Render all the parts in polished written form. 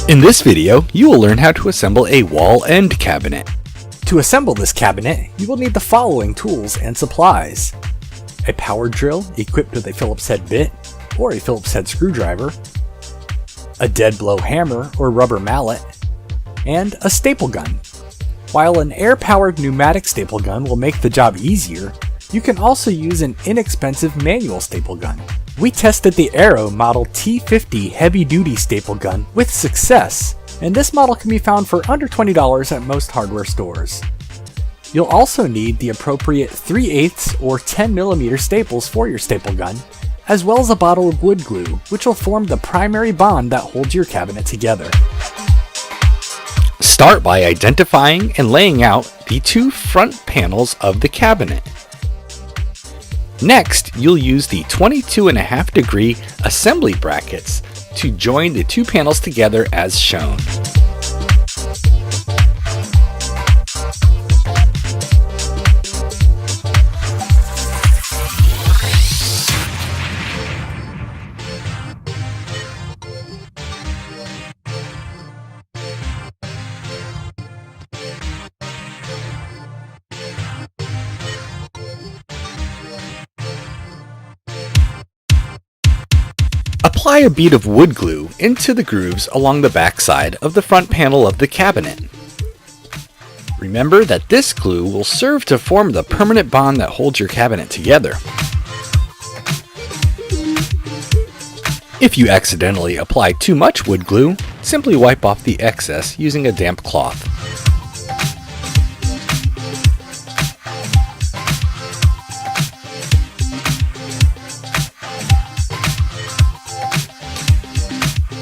In this video, you will learn how to assemble a wall end cabinet. To assemble this cabinet, you will need the following tools and supplies: a power drill equipped with a Phillips head bit or a Phillips head screwdriver, a dead blow hammer or rubber mallet, and a staple gun. While an air-powered pneumatic staple gun will make the job easier, you can also use an inexpensive manual staple gun. We tested the Arrow Model T50 heavy-duty staple gun with success, and this model can be found for under $20 at most hardware stores. You'll also need the appropriate 3/8 or 10mm staples for your staple gun, as well as a bottle of wood glue, which will form the primary bond that holds your cabinet together. Start by identifying and laying out the two front panels of the cabinet. Next, you'll use the 22.5-degree assembly brackets to join the two panels together as shown. Apply a bead of wood glue into the grooves along the back side of the front panel of the cabinet. Remember that this glue will serve to form the permanent bond that holds your cabinet together. If you accidentally apply too much wood glue, simply wipe off the excess using a damp cloth.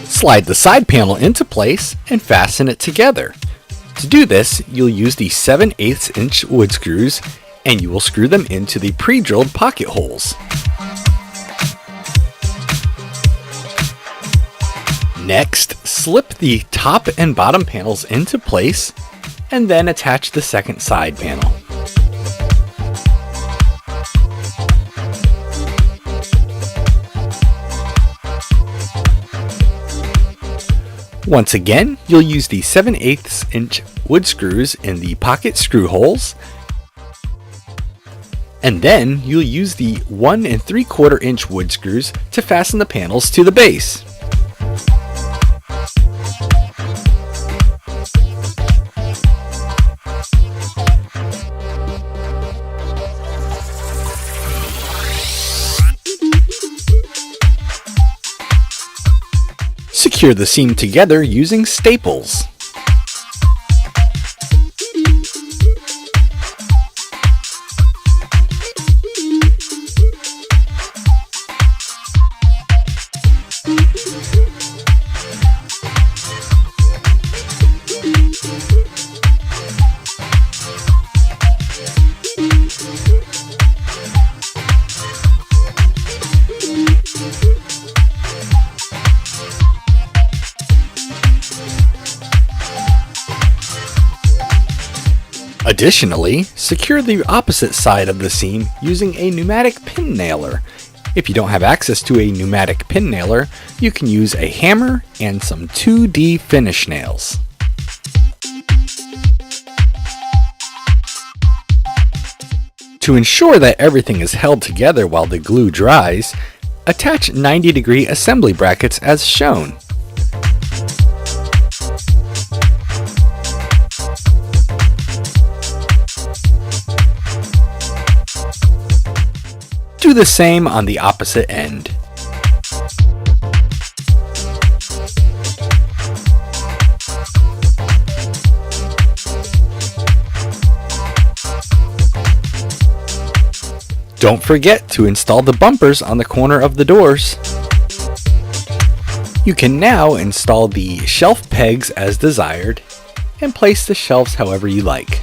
Slide the side panel into place and fasten it together. To do this, you'll use the 7/8 inch wood screws and you will screw them into the pre-drilled pocket holes. Next, slip the top and bottom panels into place and then attach the second side panel. Once again, you'll use the 7/8 inch wood screws in the pocket screw holes, and then you'll use the 1 3/4 inch wood screws to fasten the panels to the base. Secure the seam together using staples. Additionally, secure the opposite side of the seam using a pneumatic pin nailer. If you don't have access to a pneumatic pin nailer, you can use a hammer and some 2D finish nails. To ensure that everything is held together while the glue dries, attach 90-degree assembly brackets as shown. Do the same on the opposite end. Don't forget to install the bumpers on the corner of the doors. You can now install the shelf pegs as desired and place the shelves however you like.